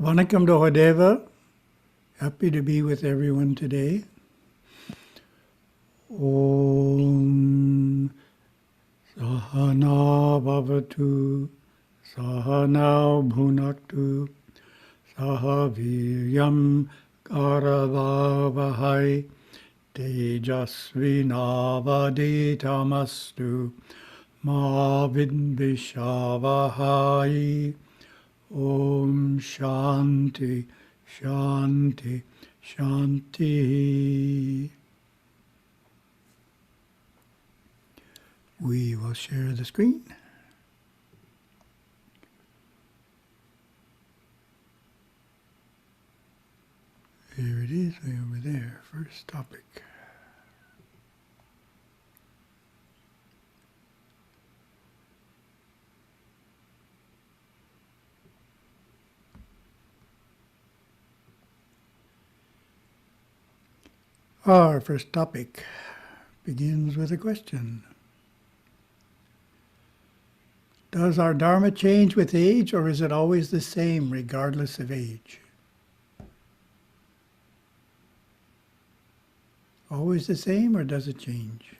Vanakkam Dohadeva. Happy to be with everyone today. Om Sahana Bhavatu Sahana Bhunaktu Sahaviryam Karavavahai Tejasvinavaditamastu Ma Vidvishavahai. Om Shanti, Shanti, Shanti. We will share the screen. Here it is, way over there, first topic. Our first topic begins with a question. Does our Dharma change with age, or is it always the same regardless of age? Always the same, or does it change?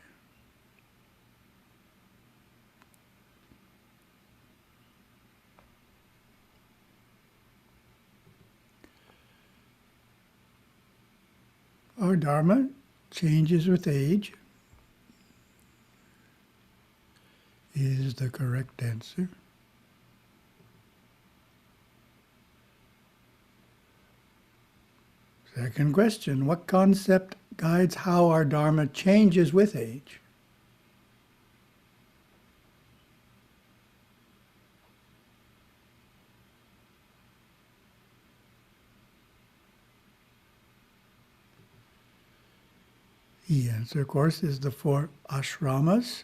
Our Dharma changes with age is the correct answer. Second question, what concept guides how our Dharma changes with age? The answer, of course, is the 4 ashramas.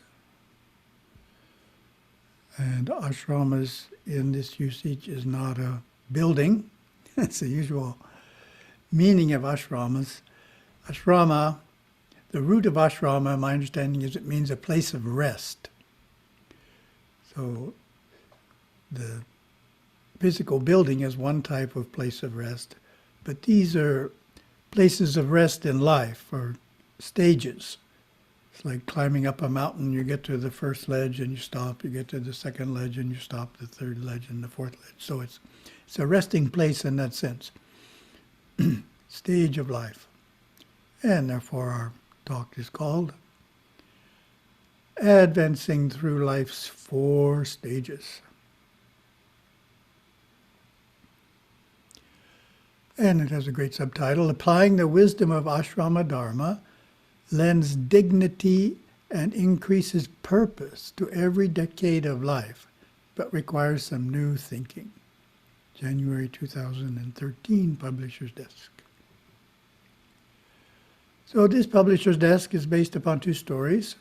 And ashramas in this usage is not a building. It's the usual meaning of ashramas. Ashrama, the root of ashrama, my understanding is it means a place of rest. So the physical building is one type of place of rest, but these are places of rest in life, or stages. It's like climbing up a mountain. You get to the first ledge and you stop. You get to the second ledge and you stop, the third ledge and the fourth ledge. So it's a resting place in that sense. Stage of life. And therefore our talk is called Advancing Through Life's 4 Stages. And it has a great subtitle, Applying the Wisdom of Ashrama Dharma lends dignity and increases purpose to every decade of life, but requires some new thinking. January 2013, Publisher's Desk. So this Publisher's Desk is based upon 2 stories.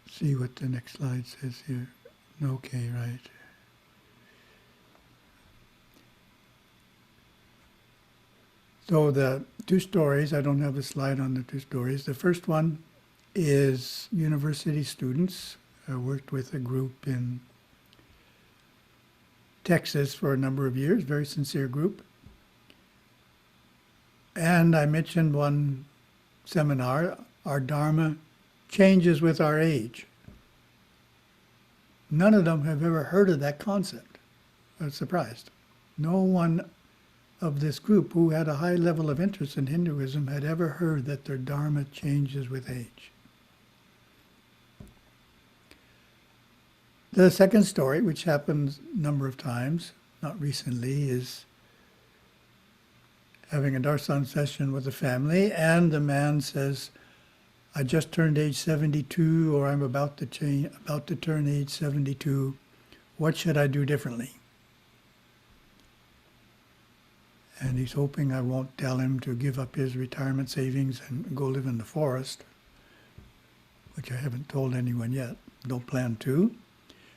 See what the next slide says here. Okay, right. So the 2 stories, I don't have a slide on the 2 stories. The first one is university students. I worked with a group in Texas for a number of years, very sincere group. And I mentioned one seminar, our Dharma changes with our age. None of them have ever heard of that concept. I was surprised. No one of this group who had a high level of interest in Hinduism had ever heard that their Dharma changes with age. The second story, which happens a number of times, not recently, is having a darshan session with a family, and the man says, I just turned age 72, or I'm about to turn age 72. What should I do differently? And he's hoping I won't tell him to give up his retirement savings and go live in the forest, which I haven't told anyone yet. Don't plan to.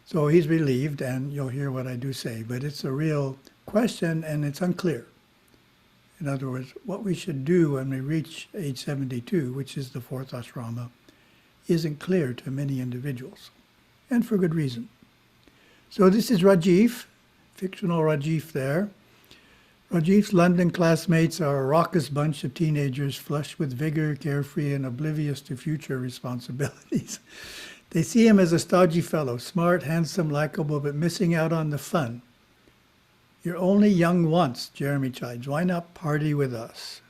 So he's relieved, and you'll hear what I do say. But it's a real question, and it's unclear. In other words, what we should do when we reach age 72, which is the 4th ashrama, isn't clear to many individuals, and for good reason. So this is Rajiv, fictional Rajiv there. Rajiv's London classmates are a raucous bunch of teenagers flushed with vigor, carefree, and oblivious to future responsibilities. They see him as a stodgy fellow, smart, handsome, likable, but missing out on the fun. You're only young once, Jeremy chides. Why not party with us?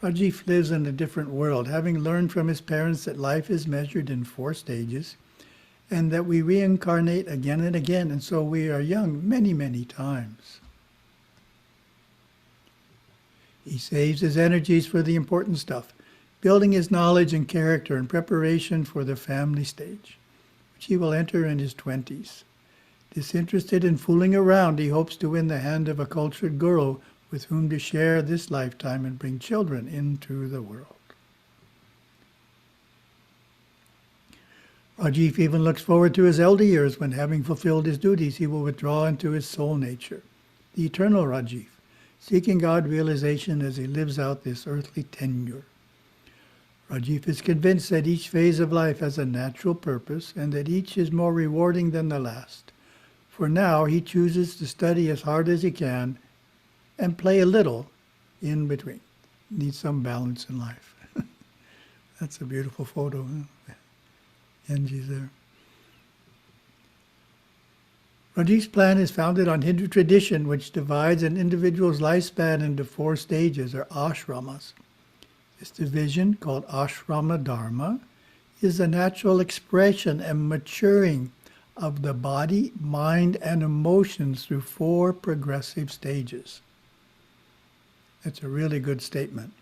Rajiv lives in a different world, having learned from his parents that life is measured in 4 stages and that we reincarnate again and again, and so we are young many, many times. He saves his energies for the important stuff, building his knowledge and character in preparation for the family stage, which he will enter in his 20s. Disinterested in fooling around, he hopes to win the hand of a cultured guru with whom to share this lifetime and bring children into the world. Rajiv even looks forward to his elder years when, having fulfilled his duties, he will withdraw into his soul nature, the eternal Rajiv, seeking God realization as he lives out this earthly tenure. Rajiv is convinced that each phase of life has a natural purpose and that each is more rewarding than the last. For now, he chooses to study as hard as he can and play a little in between. Needs some balance in life. That's a beautiful photo, huh? Genji's there. Rajiv's plan is founded on Hindu tradition, which divides an individual's lifespan into 4 stages, or ashramas. This division, called ashrama dharma, is the natural expression and maturing of the body, mind, and emotions through 4 progressive stages. That's a really good statement.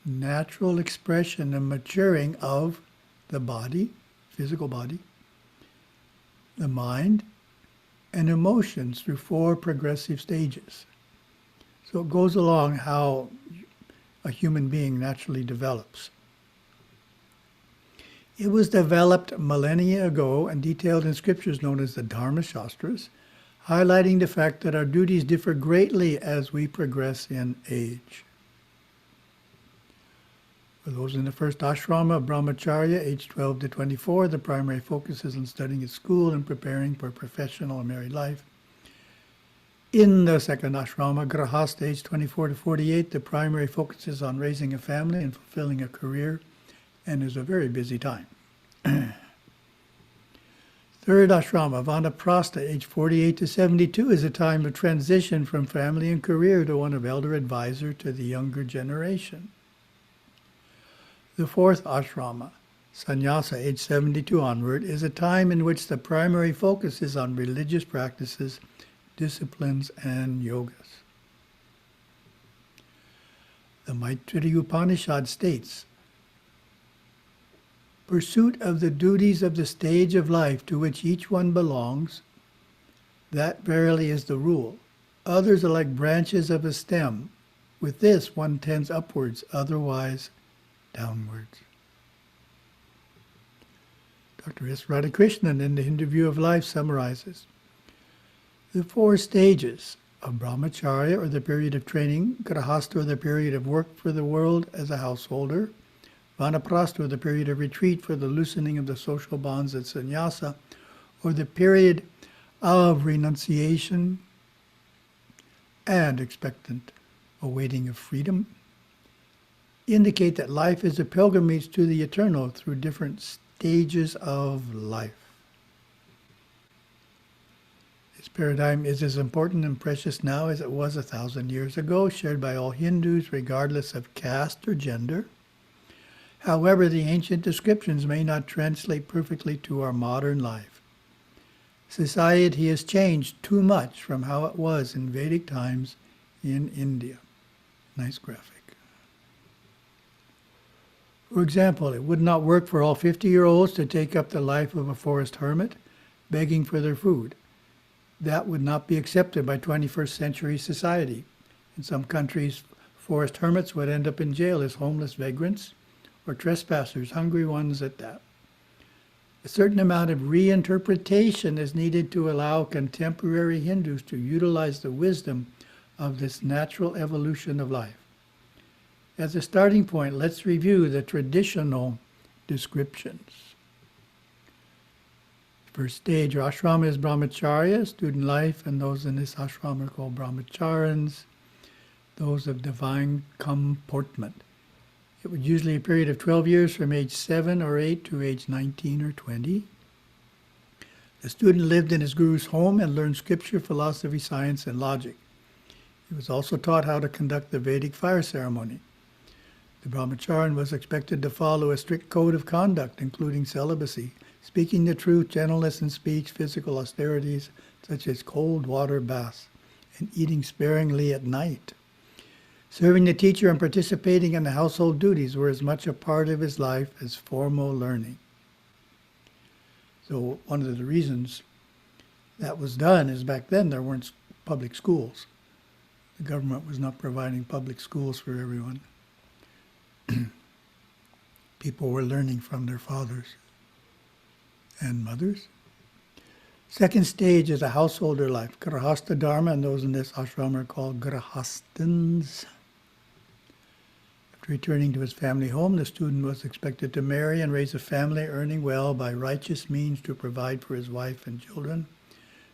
Natural expression and maturing of the body, physical body, the mind, and emotions through 4 progressive stages. So it goes along how a human being naturally develops. It was developed millennia ago and detailed in scriptures known as the Dharma Shastras, highlighting the fact that our duties differ greatly as we progress in age. For those in the first ashrama of brahmacharya, age 12 to 24, the primary focus is on studying at school and preparing for professional and married life. In the second ashrama, grahastha, age 24 to 48, the primary focus is on raising a family and fulfilling a career, and is a very busy time. Third ashrama, vanaprastha, age 48 to 72, is a time of transition from family and career to one of elder advisor to the younger generation. The fourth ashrama, sannyasa, age 72 onward, is a time in which the primary focus is on religious practices, disciplines, and yogas. The Maitreya Upanishad states, "Pursuit of the duties of the stage of life to which each one belongs, that verily is the rule. Others are like branches of a stem. With this one tends upwards, otherwise downwards." Dr. S. Radhakrishnan in the Hindu View of Life summarizes, "The 4 stages of brahmacharya, or the period of training, grahastha, or the period of work for the world as a householder, vanaprastha, or the period of retreat for the loosening of the social bonds, and sannyasa, or the period of renunciation and expectant awaiting of freedom, indicate that life is a pilgrimage to the eternal through different stages of life. This paradigm is as important and precious now as it was 1,000 years ago, shared by all Hindus regardless of caste or gender. However, the ancient descriptions may not translate perfectly to our modern life. Society has changed too much from how it was in Vedic times in India." Nice graphic. For example, it would not work for all 50-year-olds to take up the life of a forest hermit, begging for their food. That would not be accepted by 21st century society. In some countries, forest hermits would end up in jail as homeless vagrants or trespassers, hungry ones at that. A certain amount of reinterpretation is needed to allow contemporary Hindus to utilize the wisdom of this natural evolution of life. As a starting point, let's review the traditional descriptions. First stage, or ashrama, is brahmacharya, student life, and those in this ashrama are called brahmacharans, those of divine comportment. It was usually a period of 12 years from age 7 or 8 to age 19 or 20. The student lived in his guru's home and learned scripture, philosophy, science, and logic. He was also taught how to conduct the Vedic fire ceremony. The brahmacharan was expected to follow a strict code of conduct, including celibacy, speaking the truth, gentleness in speech, physical austerities such as cold water baths, and eating sparingly at night. Serving the teacher and participating in the household duties were as much a part of his life as formal learning. So one of the reasons that was done is back then there weren't public schools. The government was not providing public schools for everyone. People were learning from their fathers and mothers. Second stage is a householder life. Grahastha Dharma, and those in this ashram are called Grahasthans. After returning to his family home, the student was expected to marry and raise a family, earning well by righteous means to provide for his wife and children,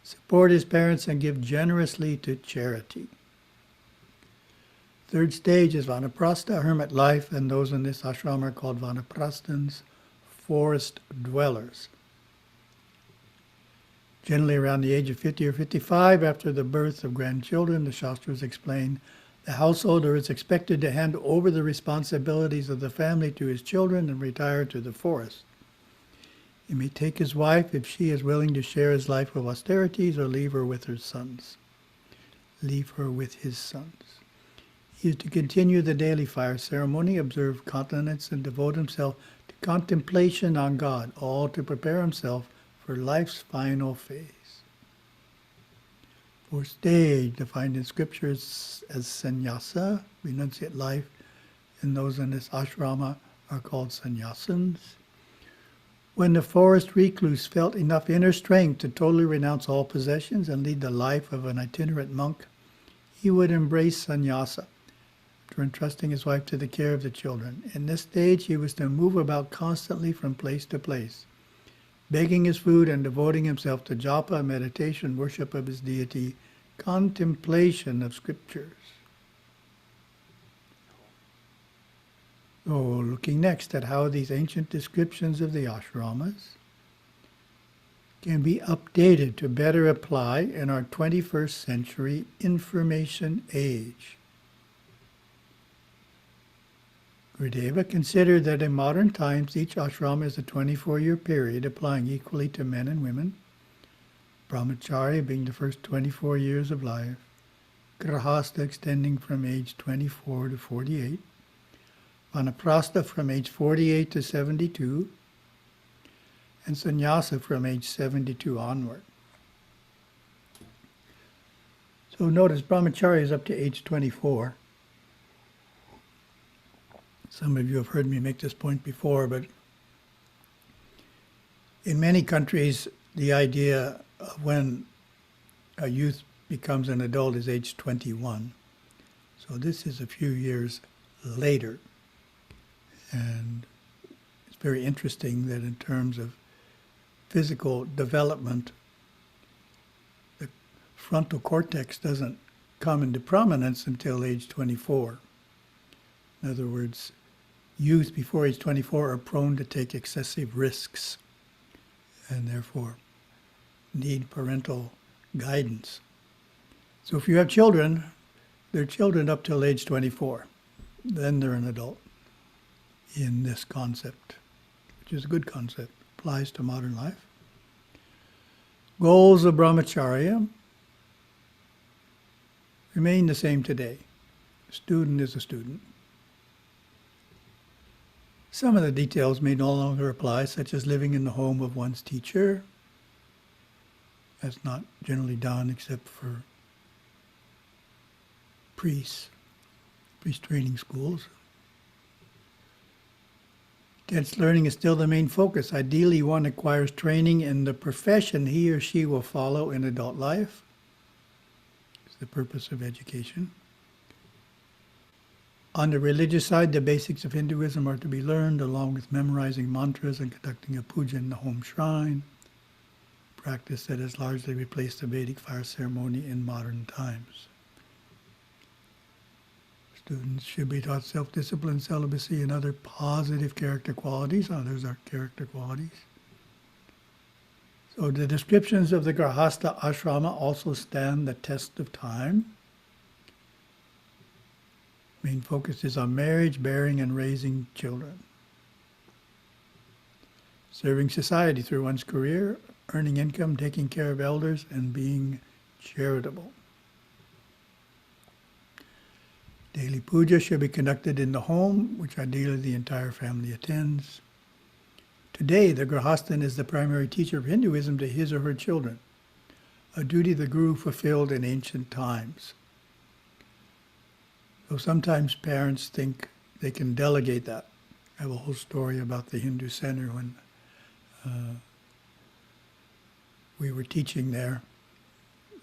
support his parents, and give generously to charity. Third stage is Vanaprastha, hermit life, and those in this ashram are called Vanaprasthans, forest dwellers. Generally around the age of 50 or 55, after the birth of grandchildren, the Shastras explain, the householder is expected to hand over the responsibilities of the family to his children and retire to the forest. He may take his wife if she is willing to share his life of austerities, or leave her with her sons. Leave her with his sons. He is to continue the daily fire ceremony, observe continence, and devote himself to contemplation on God, all to prepare himself for life's final phase. Fourth stage, defined in scriptures as sannyasa, renunciate life, and those in this ashrama are called sannyasins. When the forest recluse felt enough inner strength to totally renounce all possessions and lead the life of an itinerant monk, he would embrace sannyasa, after entrusting his wife to the care of the children. In this stage, he was to move about constantly from place to place, begging his food and devoting himself to japa, meditation, worship of his deity, contemplation of scriptures. So, looking next at how these ancient descriptions of the ashramas can be updated to better apply in our 21st century information age. Gurudeva considered that in modern times each ashrama is a 24-year period applying equally to men and women, brahmacharya being the first 24 years of life, grahastha extending from age 24 to 48, vanaprastha from age 48 to 72, and sannyasa from age 72 onward. So notice brahmacharya is up to age 24. Some of you have heard me make this point before, but in many countries, the idea of when a youth becomes an adult is age 21. So this is a few years later. And it's very interesting that in terms of physical development, the frontal cortex doesn't come into prominence until age 24. In other words, youth before age 24 are prone to take excessive risks and therefore need parental guidance. So if you have children, they're children up till age 24. Then they're an adult in this concept, which is a good concept, applies to modern life. Goals of brahmacharya remain the same today. A student is a student. Some of the details may no longer apply, such as living in the home of one's teacher. That's not generally done except for priests, priest training schools. Intense learning is still the main focus. Ideally, one acquires training in the profession he or she will follow in adult life. It's the purpose of education. On the religious side, the basics of Hinduism are to be learned along with memorizing mantras and conducting a puja in the home shrine, practice that has largely replaced the Vedic fire ceremony in modern times. Students should be taught self-discipline, celibacy, and other positive character qualities. Others are character qualities. So the descriptions of the Grahastha ashrama also stand the test of time. Main focus is on marriage, bearing, and raising children. Serving society through one's career, earning income, taking care of elders, and being charitable. Daily puja should be conducted in the home, which ideally the entire family attends. Today, the Grahasthan is the primary teacher of Hinduism to his or her children, a duty the Guru fulfilled in ancient times. So sometimes parents think they can delegate that. I have a whole story about the Hindu center when we were teaching there,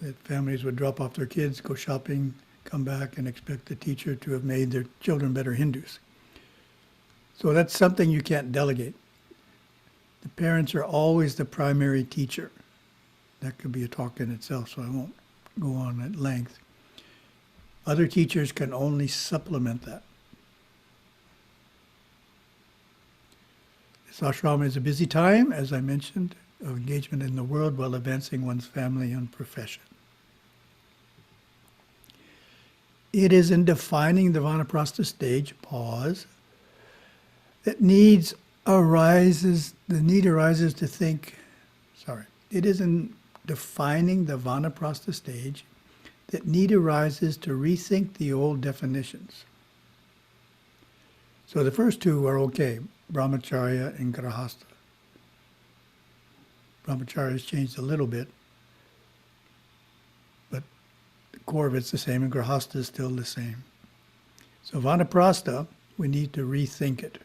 that families would drop off their kids, go shopping, come back and expect the teacher to have made their children better Hindus. So that's something you can't delegate. The parents are always the primary teacher. That could be a talk in itself, so I won't go on at length. Other teachers can only supplement that. This ashram is a busy time, as I mentioned, of engagement in the world while advancing one's family and profession. It is in defining the Vanaprastha stage, pause, that the need arises to think, it is in defining the Vanaprastha stage that need arises to rethink the old definitions. So the first two are okay, Brahmacharya and Grahastha. Brahmacharya has changed a little bit, but the core of it's the same, and Grahastha is still the same. So Vanaprastha, we need to rethink it.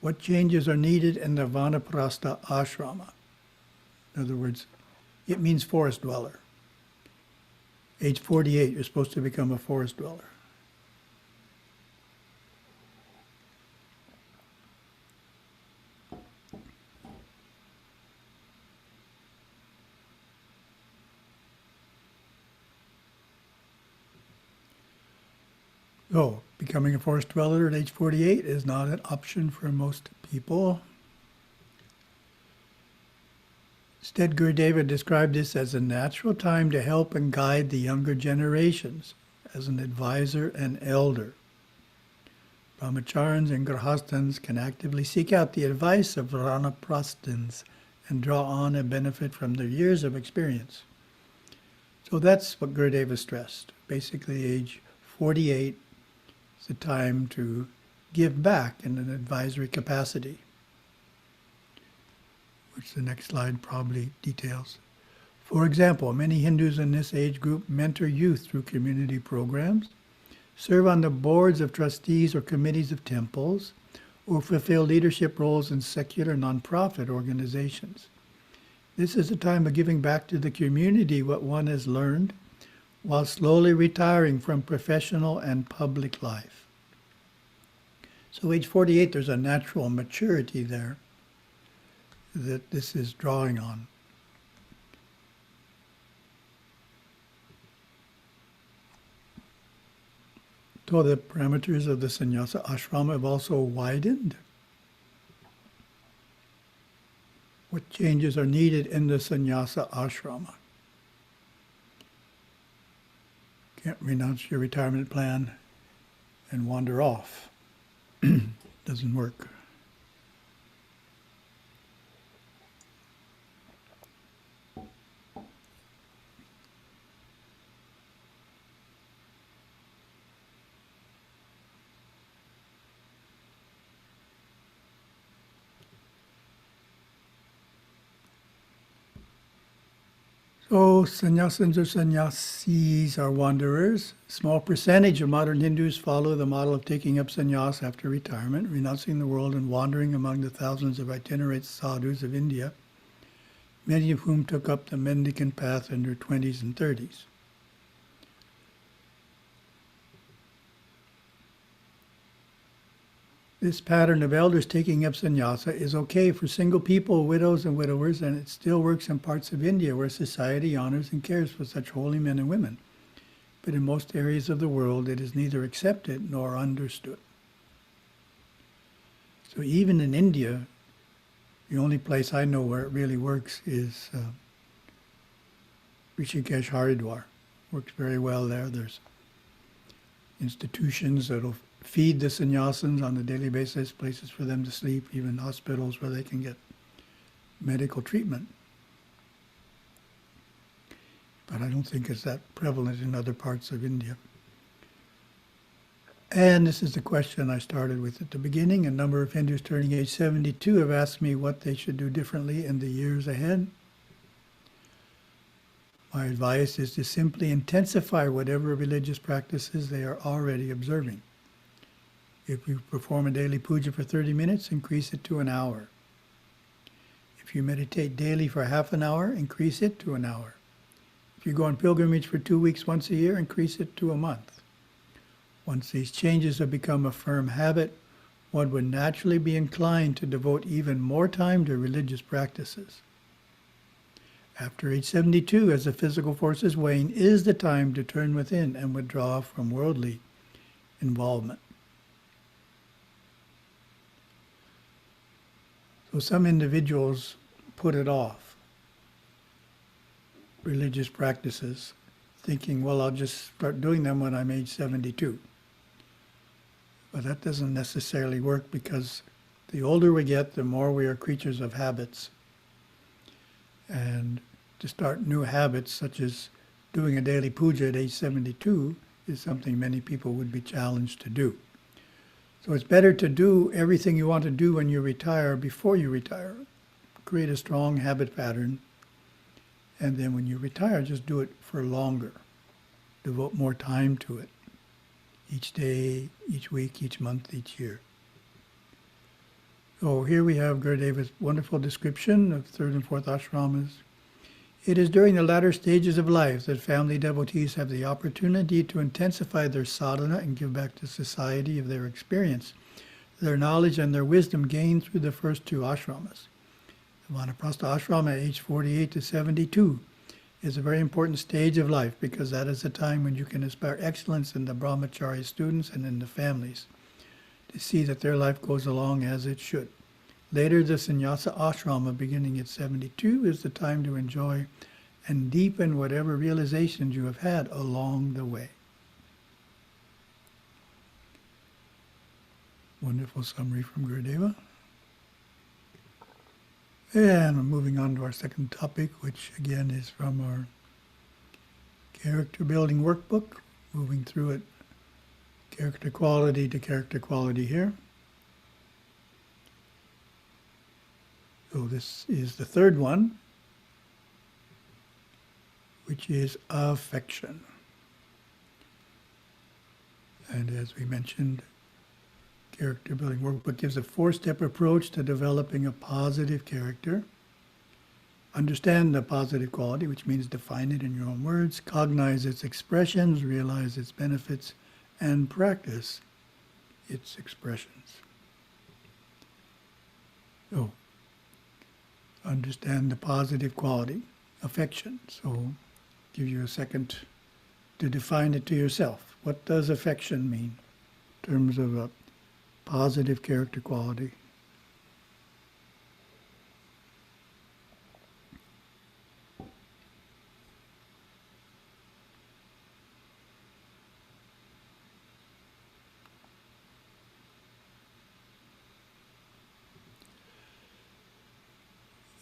What changes are needed in the Vanaprastha ashrama? In other words, it means forest dweller. Age 48, you're supposed to become a forest dweller. So, becoming a forest dweller at age 48 is not an option for most people. Instead, Gurudeva described this as a natural time to help and guide the younger generations as an advisor and elder. Brahmacharans and Grahasthans can actively seek out the advice of Vanaprasthans and draw on and benefit from their years of experience. So that's what Gurudeva stressed. Basically, age 48 is the time to give back in an advisory capacity, which the next slide probably details. For example, many Hindus in this age group mentor youth through community programs, serve on the boards of trustees or committees of temples, or fulfill leadership roles in secular nonprofit organizations. This is a time of giving back to the community what one has learned, while slowly retiring from professional and public life. So age 48, there's a natural maturity there that this is drawing on. So the parameters of the sannyasa ashrama have also widened. What changes are needed in the sannyasa ashrama? Can't renounce your retirement plan and wander off. Doesn't work. So sannyasins or sannyasis are wanderers. Small percentage of modern Hindus follow the model of taking up sannyas after retirement, renouncing the world and wandering among the thousands of itinerant sadhus of India, many of whom took up the mendicant path in their 20s and 30s. This pattern of elders taking up sannyasa is okay for single people, widows and widowers, and it still works in parts of India where society honors and cares for such holy men and women. But in most areas of the world, it is neither accepted nor understood. So even in India, the only place I know where it really works is Rishikesh, Haridwar. Works very well there. There's institutions that'll feed the sannyasins on a daily basis, places for them to sleep, even hospitals where they can get medical treatment. But I don't think it's that prevalent in other parts of India. And this is the question I started with at the beginning. A number of Hindus turning age 72 have asked me what they should do differently in the years ahead. My advice is to simply intensify whatever religious practices they are already observing. If you perform a daily puja for 30 minutes, increase it to an hour. If you meditate daily for half an hour, increase it to an hour. If you go on pilgrimage for 2 weeks once a year, increase it to a month. Once these changes have become a firm habit, one would naturally be inclined to devote even more time to religious practices. After age 72, as the physical forces wane, is the time to turn within and withdraw from worldly involvement. So some individuals put it off, religious practices, thinking, well, I'll just start doing them when I'm age 72. But that doesn't necessarily work, because the older we get, the more we are creatures of habits. And to start new habits, such as doing a daily puja at age 72, is something many people would be challenged to do. So it's better to do everything you want to do when you retire before you retire. Create a strong habit pattern, and then when you retire, just do it for longer. Devote more time to it. Each day, each week, each month, each year. So here we have Gurudeva's wonderful description of third and fourth ashramas. It is during the latter stages of life that family devotees have the opportunity to intensify their sadhana and give back to society of their experience, their knowledge and their wisdom gained through the first two ashramas. The Vanaprastha ashrama at age 48 to 72 is a very important stage of life, because that is the time when you can aspire excellence in the brahmachari students and in the families, to see that their life goes along as it should. Later, the sannyasa ashrama, beginning at 72, is the time to enjoy and deepen whatever realizations you have had along the way. Wonderful summary from Gurudeva. And we're moving on to our second topic, which again is from our character building workbook, moving through it character quality to character quality here. So this is the third one, which is affection. And as we mentioned, character building workbook gives a 4-step approach to developing a positive character. Understand the positive quality, which means define it in your own words, cognize its expressions, realize its benefits, and practice its expressions. So, understand the positive quality, affection. So, give you a second to define it to yourself. What does affection mean in terms of a positive character quality?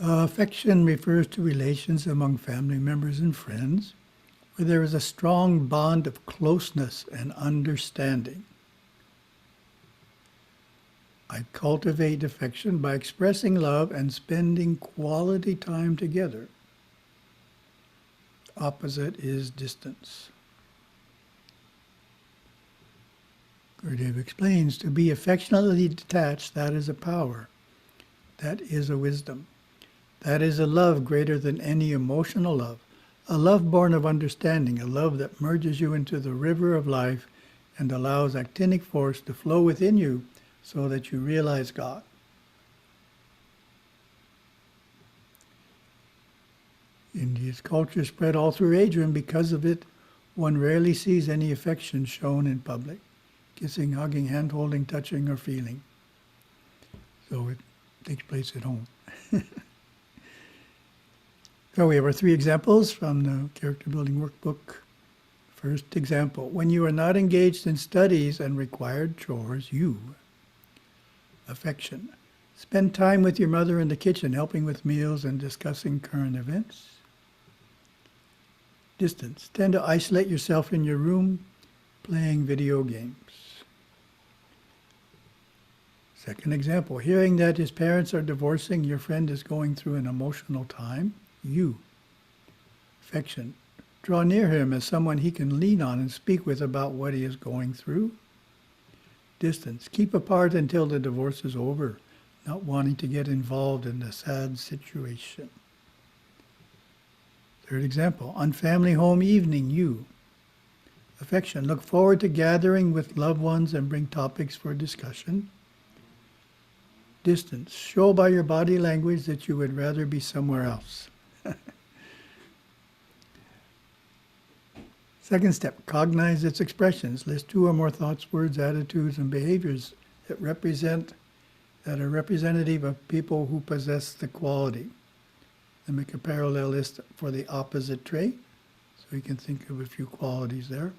Affection refers to relations among family members and friends where there is a strong bond of closeness and understanding. I cultivate affection by expressing love and spending quality time together. Opposite is distance. Gurudeva explains, to be affectionately detached, that is a power. That is a wisdom. That is a love greater than any emotional love, a love born of understanding, a love that merges you into the river of life and allows actinic force to flow within you so that you realize God. India's culture spread all through Asia, and because of it, one rarely sees any affection shown in public. Kissing, hugging, hand-holding, touching, or feeling. So it takes place at home. So we have our 3 examples from the Character Building Workbook. First example, when you are not engaged in studies and required chores, you. Affection. Spend time with your mother in the kitchen, helping with meals and discussing current events. Distance. Tend to isolate yourself in your room, playing video games. Second example, hearing that his parents are divorcing, your friend is going through an emotional time, you. Affection. Draw near him as someone he can lean on and speak with about what he is going through. Distance. Keep apart until the divorce is over, not wanting to get involved in the sad situation. Third example, on family home evening, you. Affection. Look forward to gathering with loved ones and bring topics for discussion. Distance. Show by your body language that you would rather be somewhere else. Second step, cognize its expressions. List 2 or more thoughts, words, attitudes, and behaviors that are representative of people who possess the quality. Then make a parallel list for the opposite trait, so you can think of a few qualities there.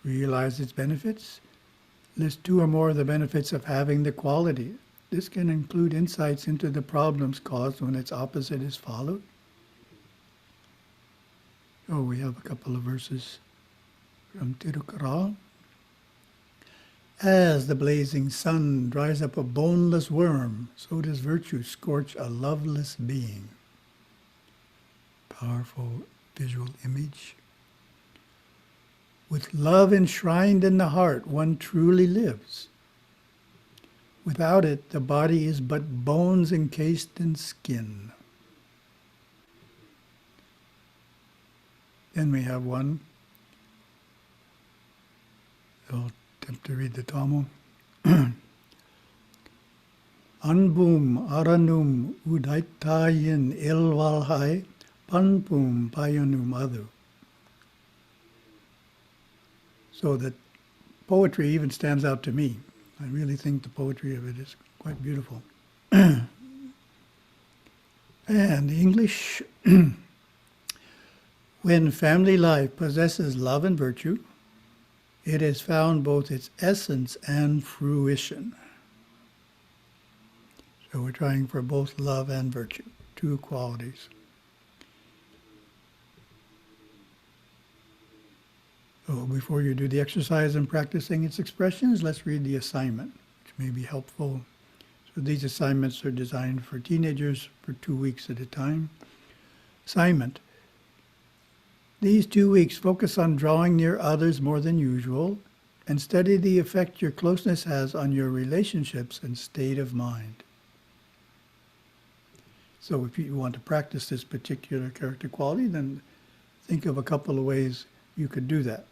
Realize its benefits. List 2 or more of the benefits of having the quality. This can include insights into the problems caused when its opposite is followed. Oh, we have a couple of verses from Tirukkural. As the blazing sun dries up a boneless worm, so does virtue scorch a loveless being. Powerful visual image. With love enshrined in the heart, one truly lives. Without it, the body is but bones encased in skin. Then we have one. I'll attempt to read the Tamil. Anbum aranum udaitayin ilvalhai panpum payanum adu. So that poetry even stands out to me. I really think the poetry of it is quite beautiful. And the English, when family life possesses love and virtue, it has found both its essence and fruition. So we're trying for both love and virtue, 2 qualities. So before you do the exercise and practicing its expressions, let's read the assignment, which may be helpful. So these assignments are designed for teenagers for 2 weeks at a time. Assignment. These 2 weeks focus on drawing near others more than usual and study the effect your closeness has on your relationships and state of mind. So if you want to practice this particular character quality, then think of a couple of ways you could do that.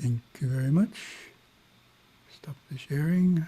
Thank you very much. Stop the sharing.